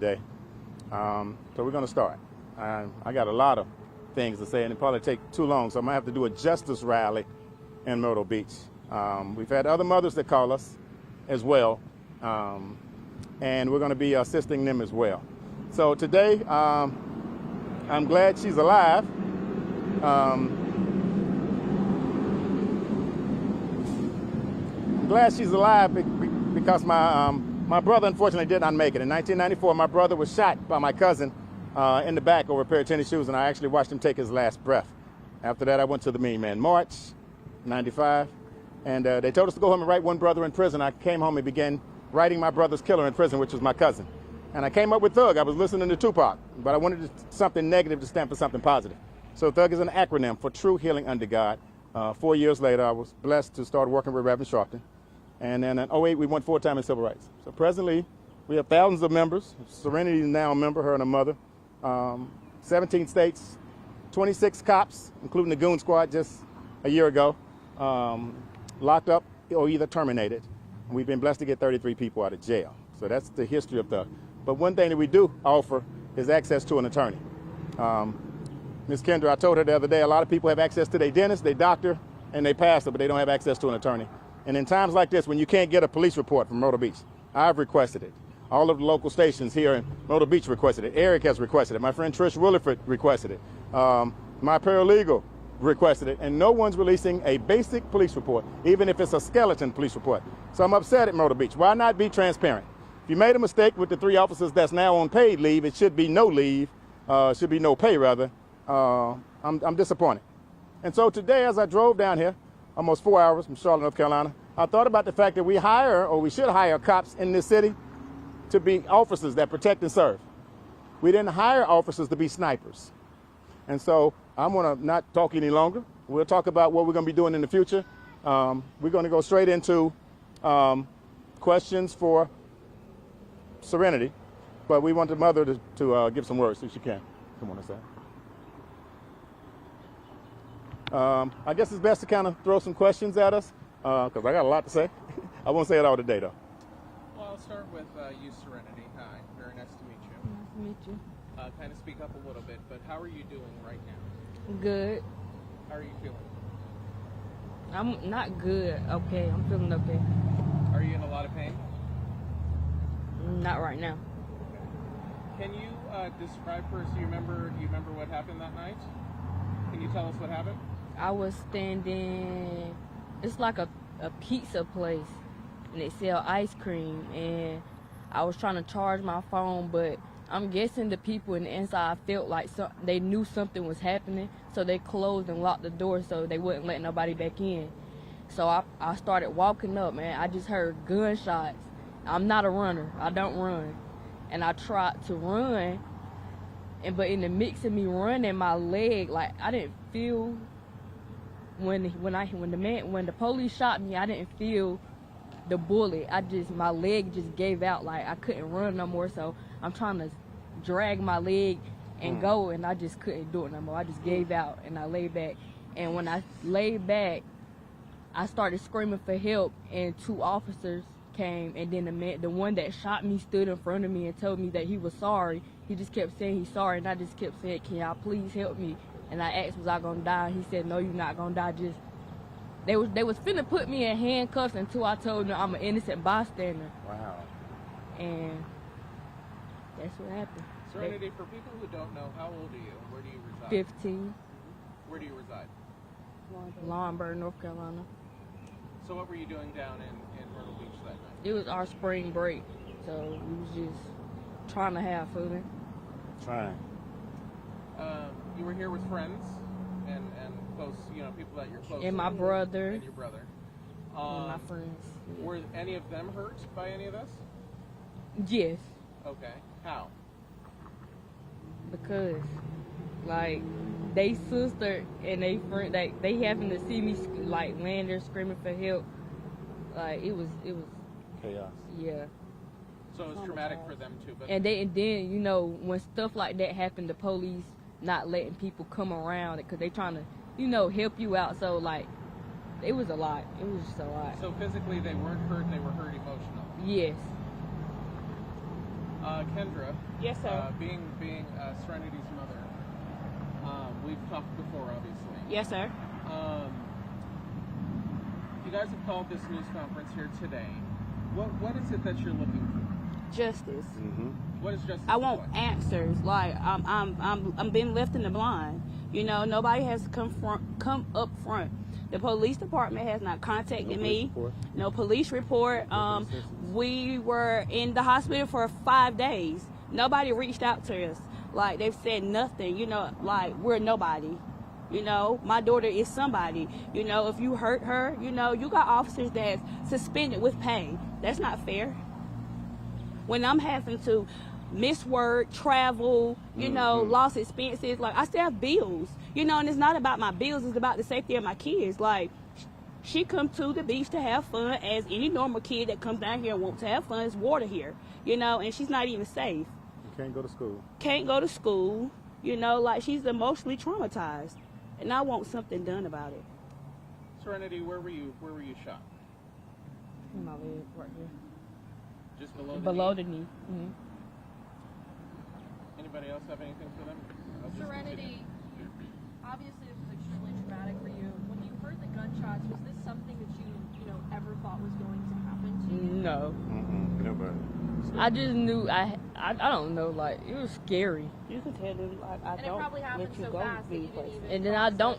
today. So we're going to start. I got a lot of things to say, and it'll probably take too long, so I'm going to have to do a justice rally in Myrtle Beach. We've had other mothers that call us as well, and we're going to be assisting them as well. So today, I'm glad she's alive. I'm glad she's alive because my brother unfortunately did not make it. In 1994, my brother was shot by my cousin in the back over a pair of tennis shoes, and I actually watched him take his last breath. After that, I went to the Mean Man March, 95, and they told us to go home and write one brother in prison. I came home and began writing my brother's killer in prison, which was my cousin. And I came up with Thug. I was listening to Tupac, but I wanted something negative to stand for something positive. So Thug is an acronym for True Healing Under God. 4 years later, I was blessed to start working with Reverend Sharpton. And then in 2008, we went full-time in civil rights. So presently, we have thousands of members. Serenity is now a member, her and her mother. 17 states, 26 cops, including the Goon Squad just a year ago, locked up or either terminated. And we've been blessed to get 33 people out of jail. So that's the history of Thug. But one thing that we do offer is access to an attorney. Ms. Kendra, I told her the other day, a lot of people have access to their dentist, their doctor, and their pastor, but they don't have access to an attorney. And in times like this, when you can't get a police report from Myrtle Beach, I've requested it. All of the local stations here in Myrtle Beach requested it. Eric has requested it. My friend Trish Williford requested it. My paralegal requested it. And no one's releasing a basic police report, even if it's a skeleton police report. So I'm upset at Myrtle Beach. Why not be transparent? If you made a mistake with the 3 officers that's now on paid leave, it should be no leave, should be no pay rather. I'm disappointed. And so today, as I drove down here, almost 4 hours from Charlotte, North Carolina, I thought about the fact that we should hire cops in this city to be officers that protect and serve. We didn't hire officers to be snipers. And so I'm going to not talk any longer. We'll talk about what we're going to be doing in the future. We're going to go straight into questions for Serenity, but we want the mother to give some words if she can. Come on inside. I guess it's best to kind of throw some questions at us, because I got a lot to say. I won't say it all today, though. Well, I'll start with you, Serenity. Hi, very nice to meet you. Nice to meet you. Kind of speak up a little bit, but how are you doing right now? Good. How are you feeling? I'm not good. Okay, I'm feeling okay. Are you in a lot of pain? Not right now. Okay. Can you describe for us, do you remember what happened that night? Can you tell us what happened? I was standing, it's like a pizza place, and they sell ice cream, and I was trying to charge my phone, but I'm guessing the people in the inside felt like they knew something was happening, so they closed and locked the door so they wouldn't let nobody back in. So I started walking up, man. I just heard gunshots. I'm not a runner. I don't run. And I tried to run, but in the mix of me running, my leg, like, I didn't feel when the police shot me, I didn't feel the bullet. My leg just gave out, like I couldn't run no more. So I'm trying to drag my leg and go, and I just couldn't do it no more. I just gave out and I lay back. And when I lay back, I started screaming for help, and 2 officers came, and then the one that shot me stood in front of me and told me that he was sorry. He just kept saying he's sorry, and I just kept saying, "Can y'all please help me?" And I asked, "Was I gonna die?" And he said, "No, you're not gonna die. Just they was finna put me in handcuffs until I told them I'm an innocent bystander." Wow. And that's what happened. Serenity, for people who don't know, how old are you? Where do you reside? 15. Where do you reside? Laurinburg, North Carolina. So what were you doing down in Myrtle Beach that night? It was our spring break, so we was just trying to have fun. Trying. You were here with friends and close, people that you're close to. And my brother. And your brother. And my friends. Yeah. Were any of them hurt by any of this? Yes. Okay. How? Because, like, they sister and they friend, they happened to see me like laying there screaming for help. Like it was Chaos. Yeah. So it was traumatic for them too. But and then when stuff like that happened, the police not letting people come around it because they trying to help you out. So like it was a lot. It was just a lot. So physically they weren't hurt; they were hurt emotionally. Yes. Kendra. Yes, sir. Being Serenity's mother, we've talked before, obviously. Yes, sir. You guys have called this news conference here today. What is it that you're looking for? Justice. What is justice? I want like? answers. Like I'm being left in the blind. You know, nobody has come up front. The police department has not contacted me. No police report. We were in the hospital for 5 days. Nobody reached out to us. Like, they've said nothing. You know, like, we're nobody. You know, my daughter is somebody. You know, if you hurt her, you know, you got officers that's suspended with pay. That's not fair. When I'm having to miss work, travel, you know, lost expenses, like, I still have bills. You know, and it's not about my bills, it's about the safety of my kids. Like, she come to the beach to have fun as any normal kid that comes down here and wants to have fun. There's water here, you know, and she's not even safe. You can't go to school. Can't go to school, you know, like, she's emotionally traumatized. And I want something done about it. Serenity, where were you shot? In my leg, right here. Just below the Below knee? the knee. Anybody else have anything for them? Serenity, obviously this was extremely traumatic for you. When you heard the gunshots, was this something that you know, ever thought was going to happen to you? No. Nobody. I just knew, I don't know, like, it was scary. You can tell them, like, I And it don't probably happened let you so go fast that you these didn't places. even And then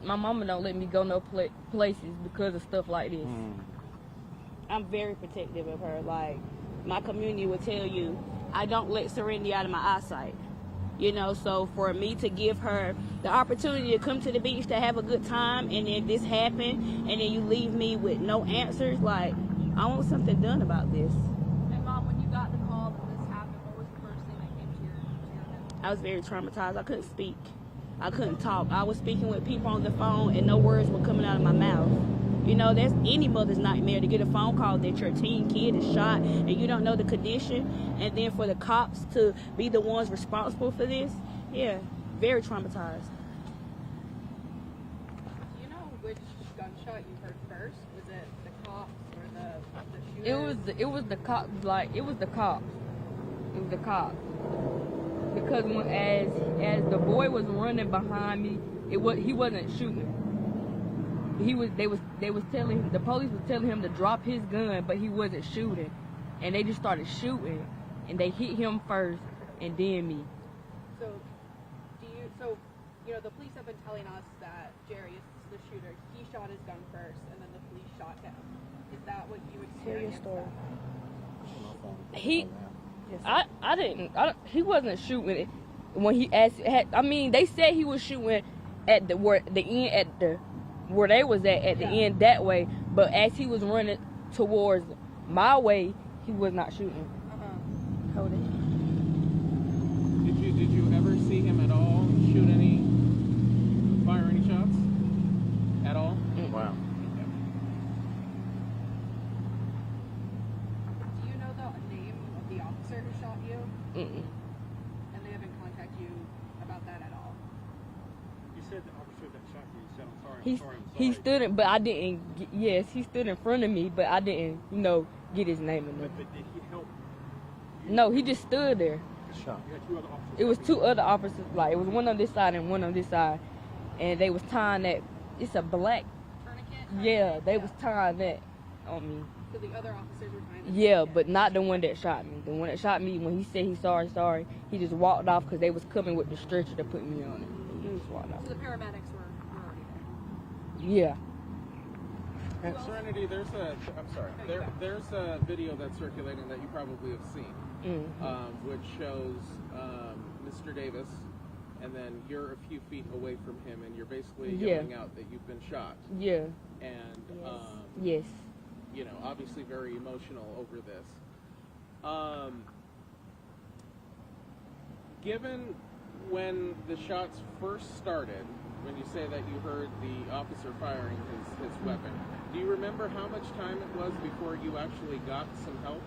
my mama don't let me go no places because of stuff like this. I'm very protective of her. Like, my community will tell you, I don't let Serenity out of my eyesight. You know, so for me to give her the opportunity to come to the beach to have a good time, and then this happened, and then you leave me with no answers, like, I want something done about this. And Mom, when you got the call that this happened, what was the first thing that came to your head? I was very traumatized. I couldn't speak. I couldn't talk. I was speaking with people on the phone, and no words were coming out of my mouth. You know, that's any mother's nightmare to get a phone call that your teen kid is shot and you don't know the condition, and then for the cops to be the ones responsible for this. Yeah, very traumatized. Do you know which gunshot you heard first? Was it the cops or the shooter? It was the cops, like, it was the cops. It was the cops. Because as the boy was running behind me, he wasn't shooting. The police was telling him to drop his gun, but he wasn't shooting. And they just started shooting, and they hit him first, and then me. So, you know, the police have been telling us that Jerry is the shooter. He shot his gun first, and then the police shot him. Is that what you experienced? Tell your story. He wasn't shooting it when he asked. They said he was shooting at where they was at the end that way, but as he was running towards my way, he was not shooting. Hold it. Did you ever see him at all fire any shots? At all? Wow. Do you know the name of the officer who shot you? And they haven't contacted you about that at all? You said the officer that shot you said, I'm sorry. He stood in, but I didn't. Yes, he stood in front of me, but I didn't, get his name in there. But did he help? No, he just stood there. Shot. You had two other officers. It was two other officers, like, it was one on this side and one on this side, and they was tying that. It's a black. Tourniquet? Yeah, they was tying that on me. So the other officers were trying to... Yeah, but not the one that shot me. The one that shot me, when he said he's sorry, he just walked off because they was coming with the stretcher to put me on it. He just walked off. So the paramedics were already there. Yeah. And Serenity, there's a video that's circulating that you probably have seen, which shows Mr. Davis, and then you're a few feet away from him, and you're basically yelling out that you've been shot. Yeah. And Yes. Obviously very emotional over this. Given when the shots first started, when you say that you heard the officer firing his weapon, do you remember how much time it was before you actually got some help?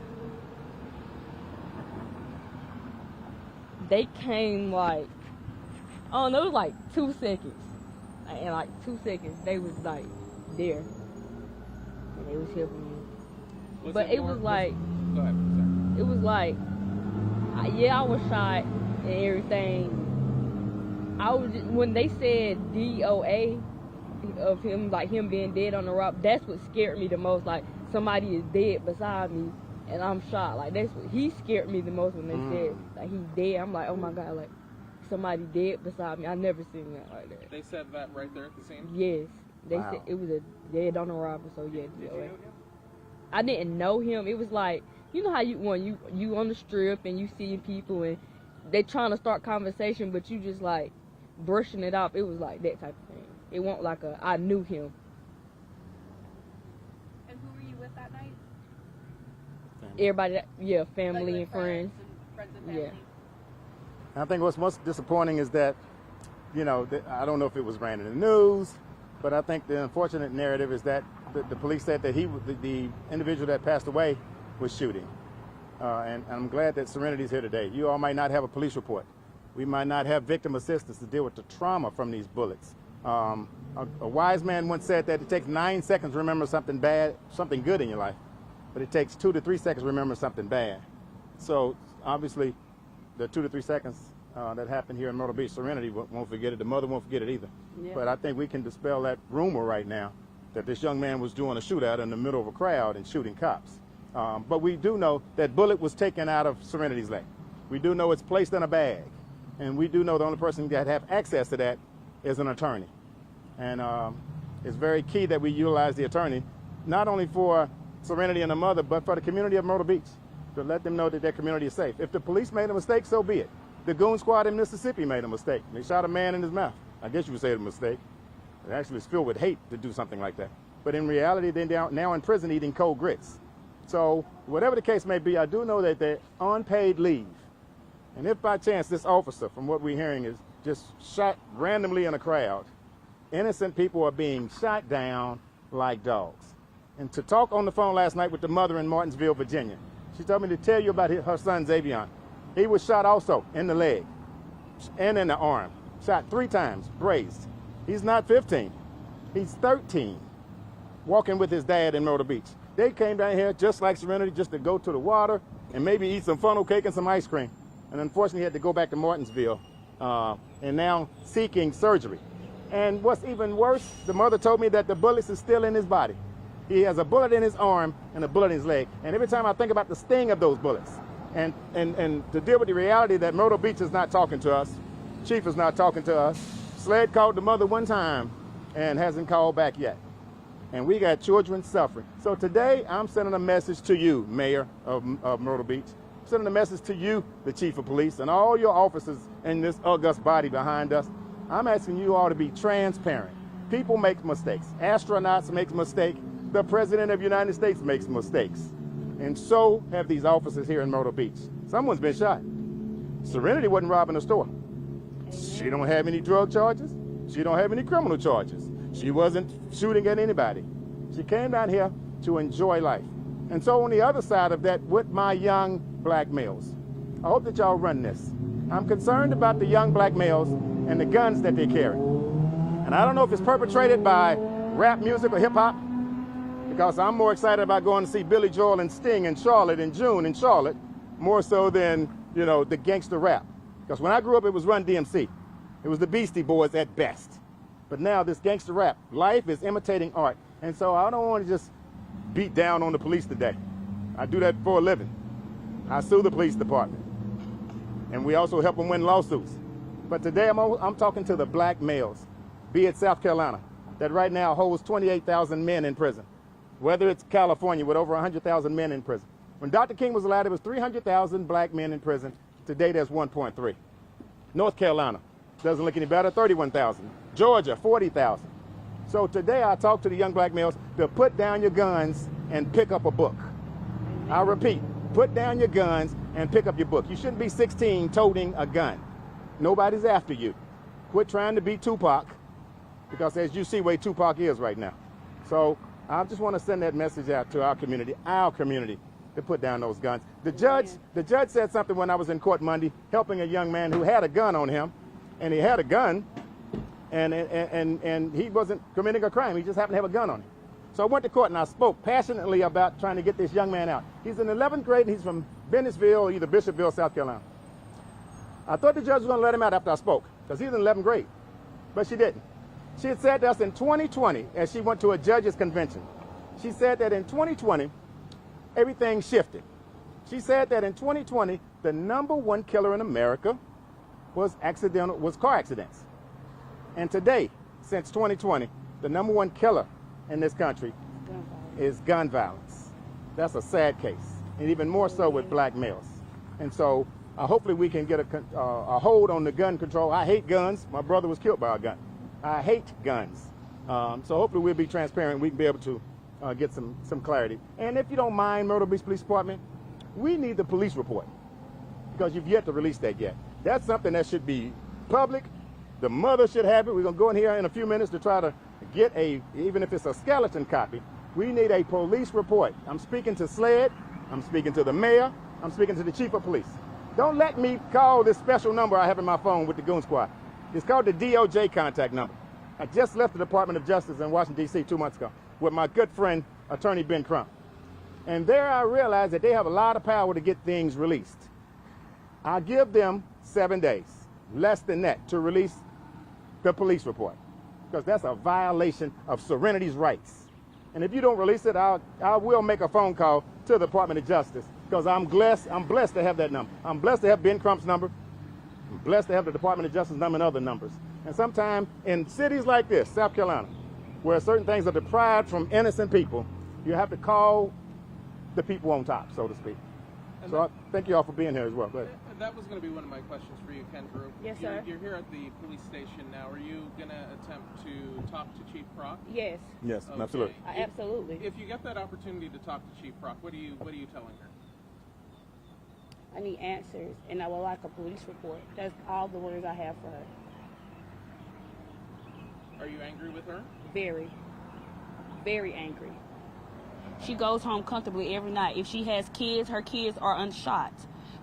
They came like, it was like 2 seconds. In like 2 seconds, they was like there. And they was helping me. But it was like, Go ahead, sorry. it was like Yeah, I was shot and everything. When they said DOA of him, like him being dead on the rock, that's what scared me the most. Like somebody is dead beside me and I'm shot. Like that's what he scared me the most when they said like he's dead. I'm like, oh my God, like somebody dead beside me. I never seen that like that. They said that right there at the scene? Yes. They Wow. said it was a dead on the robber, so yeah, Did you know DOA. him? I didn't know him. It was like, you know how you on the strip and you see people and they trying to start conversation, but you just like brushing it off. It was like that type of thing. It wasn't like I knew him. And who were you with that night? Everybody, yeah, family Like and friends. Friends and family. Yeah. I think what's most disappointing is that, you know, I don't know if it was ran in the news, but I think the unfortunate narrative is that the police said that the individual that passed away was shooting. And I'm glad that Serenity's here today. You all might not have a police report. We might not have victim assistance to deal with the trauma from these bullets. A wise man once said that it takes 9 seconds to remember something bad, something good in your life, but it takes 2 to 3 seconds to remember something bad. So obviously, the 2 to 3 seconds that happened here in Myrtle Beach, Serenity won't forget it. The mother won't forget it either. Yeah. But I think we can dispel that rumor right now that this young man was doing a shootout in the middle of a crowd and shooting cops. But we do know that bullet was taken out of Serenity's leg. We do know it's placed in a bag. And we do know the only person that have access to that is an attorney. And it's very key that we utilize the attorney, not only for Serenity and the mother, but for the community of Myrtle Beach, to let them know that their community is safe. If the police made a mistake, so be it. The goon squad in Mississippi made a mistake. They shot a man in his mouth. I guess you would say it's a mistake. It actually is filled with hate to do something like that. But in reality, they're now in prison eating cold grits. So whatever the case may be, I do know that they're on paid leave. And if by chance this officer, from what we're hearing, is just shot randomly in a crowd, innocent people are being shot down like dogs. And to talk on the phone last night with the mother in Martinsville, Virginia, she told me to tell you about her son, Xavion. He was shot also in the leg and in the arm, shot 3 times, grazed. He's not 15, he's 13, walking with his dad in Myrtle Beach. They came down here just like Serenity, just to go to the water and maybe eat some funnel cake and some ice cream. And unfortunately, he had to go back to Martinsville and now seeking surgery. And what's even worse, the mother told me that the bullets is still in his body. He has a bullet in his arm and a bullet in his leg. And every time I think about the sting of those bullets and to deal with the reality that Myrtle Beach is not talking to us, Chief is not talking to us, SLED called the mother one time and hasn't called back yet. And we got children suffering. So today, I'm sending a message to you, Mayor of Myrtle Beach. I'm sending a message to you, the Chief of Police, and all your officers in this august body behind us. I'm asking you all to be transparent. People make mistakes. Astronauts make mistakes. The President of the United States makes mistakes. And so have these officers here in Myrtle Beach. Someone's been shot. Serenity wasn't robbing a store. She don't have any drug charges. She don't have any criminal charges. She wasn't shooting at anybody. She came down here to enjoy life. And so on the other side of that, with my young black males, I hope that y'all run this. I'm concerned about the young black males and the guns that they carry. And I don't know if it's perpetrated by rap music or hip hop, because I'm more excited about going to see Billy Joel and Sting in Charlotte in June in Charlotte, more so than, you know, the gangster rap. Because when I grew up, it was Run DMC. It was the Beastie Boys at best. But now this gangster rap, life is imitating art. And so I don't want to just beat down on the police today. I do that for a living. I sue the police department. And we also help them win lawsuits. But today I'm talking to the black males, be it South Carolina, that right now holds 28,000 men in prison. Whether it's California with over 100,000 men in prison. When Dr. King was alive, it was 300,000 black men in prison. Today there's 1.3. North Carolina, doesn't look any better, 31,000. Georgia, 40,000. So today I talk to the young black males to put down your guns and pick up a book. I repeat, put down your guns and pick up your book. You shouldn't be 16 toting a gun. Nobody's after you. Quit trying to be Tupac, because as you see where Tupac is right now. So I just want to send that message out to our community, to put down those guns. The judge said something when I was in court Monday, helping a young man who had a gun on him, and he had a gun, and he wasn't committing a crime. He just happened to have a gun on him. So I went to court and I spoke passionately about trying to get this young man out. He's in 11th grade and he's from Bennettsville, either Bishopville, South Carolina. I thought the judge was going to let him out after I spoke, because he's in 11th grade, but she didn't. She had said to us in 2020, as she went to a judge's convention, she said that in 2020, everything shifted. She said that in 2020, the #1 killer in America was car accidents. And today, since 2020, the #1 killer in this country is gun violence. That's a sad case, and even more so with black males. And so hopefully we can get a hold on the gun control. I hate guns. My brother was killed by a gun. I hate guns. So hopefully we'll be transparent. We can be able to get some clarity. And if you don't mind, Myrtle Beach Police Department, we need the police report, because you've yet to release that yet. That's something that should be public. The mother should have it. We're going to go in here in a few minutes to try to get even if it's a skeleton copy, we need a police report. I'm speaking to SLED. I'm speaking to the mayor. I'm speaking to the chief of police. Don't let me call this special number I have in my phone with the Goon Squad. It's called the DOJ contact number. I just left the Department of Justice in Washington, D.C. 2 months ago with my good friend, Attorney Ben Crump. And there I realized that they have a lot of power to get things released. I'll give them 7 days, less than that, to release the police report, because that's a violation of Serenity's rights. And if you don't release it, I will make a phone call to the Department of Justice, because I'm blessed to have that number. I'm blessed to have Ben Crump's number. I'm blessed to have the Department of Justice number and other numbers. And sometimes in cities like this, South Carolina, where certain things are deprived from innocent people, you have to call the people on top, so to speak. And so I thank you all for being here as well. Go ahead. That was going to be one of my questions for you, Ken Drew. Yes, sir. You're here at the police station now. Are you going to attempt to talk to Chief Proc? Yes. Yes, Okay. absolutely. Absolutely. If you get that opportunity to talk to Chief Proc, what are you telling her? I need answers, and I would like a police report. That's all the words I have for her. Are you angry with her? Very, very angry. She goes home comfortably every night. If she has kids, her kids are unshot.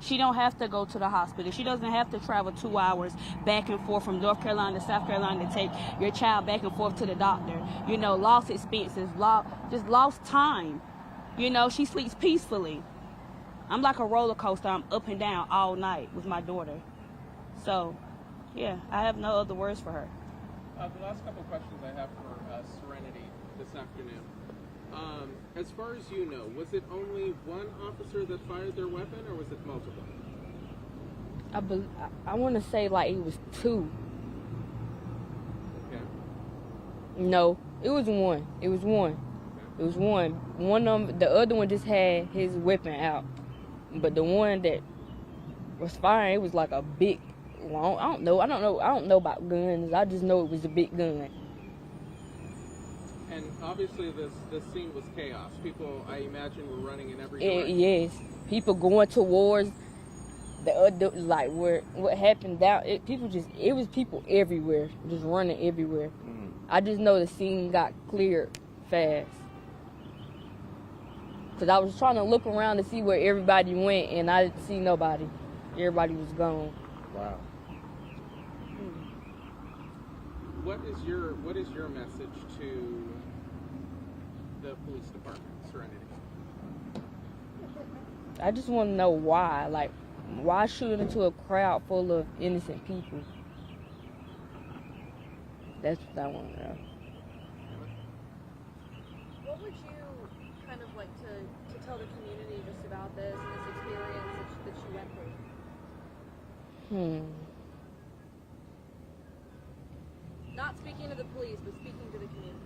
She don't have to go to the hospital. She doesn't have to travel 2 hours back and forth from North Carolina to South Carolina to take your child back and forth to the doctor. You know, lost expenses, just lost time. You know, she sleeps peacefully. I'm like a roller coaster. I'm up and down all night with my daughter. So, yeah, I have no other words for her. The last couple of questions I have for Serenity this afternoon. As far as you know, was it only one officer that fired their weapon, or was it multiple? I want to say like it was 2. Okay. No, it was 1. It was 1. Okay. It was 1. One of them, the other one just had his weapon out, but the one that was firing, it was like a big, long. I don't know about guns. I just know it was a big gun. And obviously, this scene was chaos. People, I imagine, were running in every direction. Yes, people going towards the other, like where what happened down. It was people everywhere, just running everywhere. Mm. I just know the scene got cleared fast. Cause I was trying to look around to see where everybody went, and I didn't see nobody. Everybody was gone. Wow. What is your message to the police department, Serenity? I just want to know why. Like, why shoot into a crowd full of innocent people? That's what I want to know. What would you kind of like to tell the community just about this and this experience that you went through? Not speaking to the police, but speaking to the community.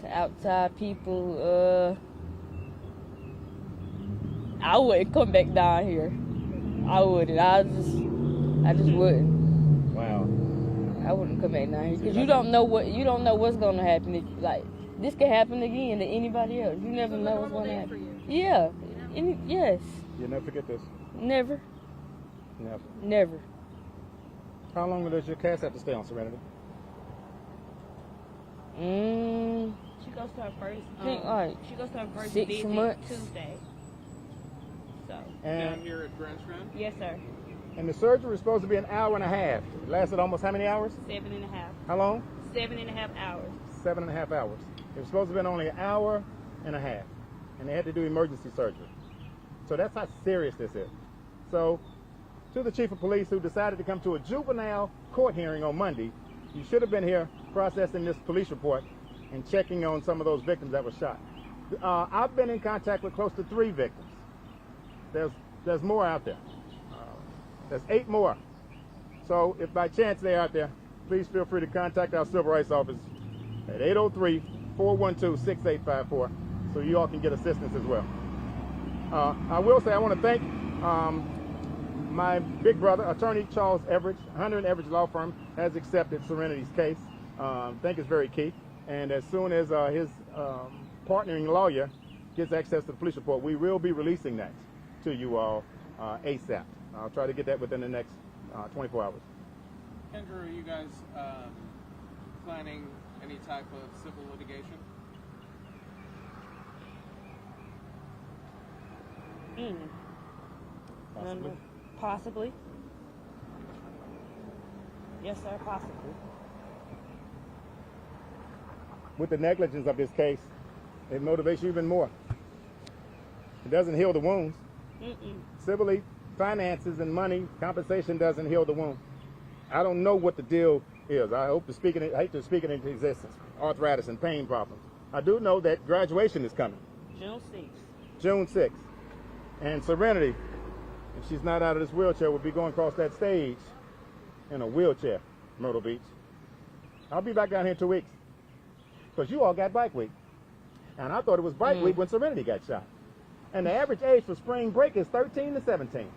To outside people, I wouldn't come back down here. I wouldn't. I just wouldn't. Wow. I wouldn't come back down here because you don't know what's gonna happen. If, like, this could happen again to anybody else. You never know what's gonna happen. For you. Yeah. Yes. You'll never forget this. Never. Never. Never. How long does your cast have to stay on Serenity? She goes to her first. She goes to her first 6 visit months. Tuesday. So. Down here at Grand Strand? Yes, sir. And the surgery was supposed to be an hour and a half. It lasted almost how many hours? 7.5. How long? 7.5 hours. 7.5 hours. It was supposed to have been only an hour and a half. And they had to do emergency surgery. So that's how serious this is. So to the chief of police who decided to come to a juvenile court hearing on Monday, you should have been here processing this police report and checking on some of those victims that were shot. I've been in contact with close to 3 victims. There's more out there. There's 8 more. So if by chance they're out there, please feel free to contact our Civil Rights Office at 803-412-6854 so you all can get assistance as well. I will say I want to thank my big brother, Attorney Charles Everidge. Hunter & Everidge Law Firm has accepted Serenity's case. I think it's very key. And as soon as his partnering lawyer gets access to the police report, we will be releasing that to you all ASAP. I'll try to get that within the next 24 hours. Andrew, are you guys planning any type of civil litigation? Possibly. Possibly. Yes, sir, possibly. With the negligence of this case, it motivates you even more. It doesn't heal the wounds. Civilly, finances and money, compensation doesn't heal the wound. I don't know what the deal is. I hate to speak it into existence. Arthritis and pain problems. I do know that graduation is coming. June 6th. June 6th. And Serenity, if she's not out of this wheelchair, will be going across that stage in a wheelchair, Myrtle Beach. I'll be back down here in 2 weeks. Because you all got bike week. And I thought it was bike week when Serenity got shot. And the average age for spring break is 13 to 17.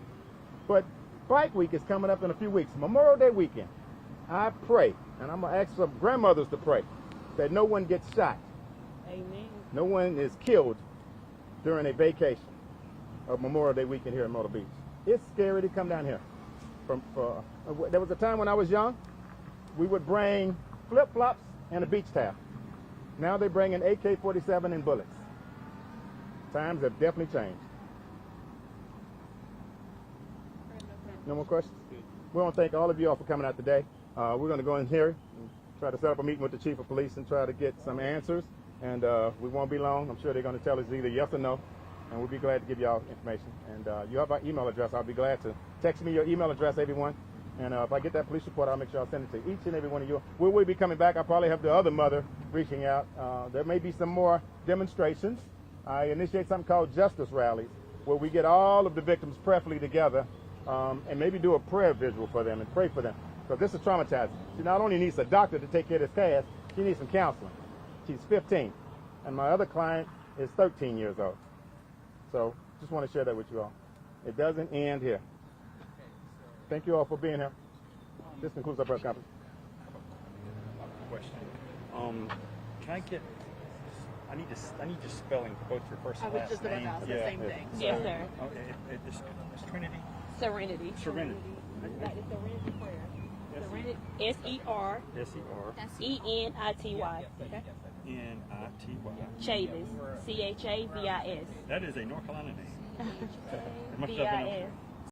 But bike week is coming up in a few weeks, Memorial Day weekend. I pray, and I'm going to ask some grandmothers to pray, that no one gets shot. Amen. No one is killed during a vacation of Memorial Day weekend here in Myrtle Beach. It's scary to come down here. There was a time when I was young, we would bring flip-flops and a beach towel. Now they bring an AK-47 and bullets. Times have definitely changed. No more questions? We want to thank all of you all for coming out today. We're going to go in here and try to set up a meeting with the chief of police and try to get some answers. And we won't be long. I'm sure they're going to tell us either yes or no. And we'll be glad to give you all information. And you have our email address. I'll be glad to text me your email address, everyone. And if I get that police report, I'll make sure I'll send it to each and every one of you. We will be coming back. I'll probably have the other mother reaching out. There may be some more demonstrations. I initiate something called justice rallies, where we get all of the victims prayerfully together and maybe do a prayer visual for them and pray for them. Because this is traumatizing. She not only needs a doctor to take care of this case, she needs some counseling. She's 15. And my other client is 13 years old. So just want to share that with you all. It doesn't end here. Thank you all for being here. This concludes our press conference. Question. Can I get? I need your spelling for both your first and last name. I was just about to ask the same thing. Yes, sir. It's Trinity. Serenity. Serenity. Like the Serenity prayer. Serenity. S-E-R. E-N-I-T-Y. Okay. N-I-T-Y. Chavis. C-H-A-V-I-S. That is a North Carolina name. V-I-S.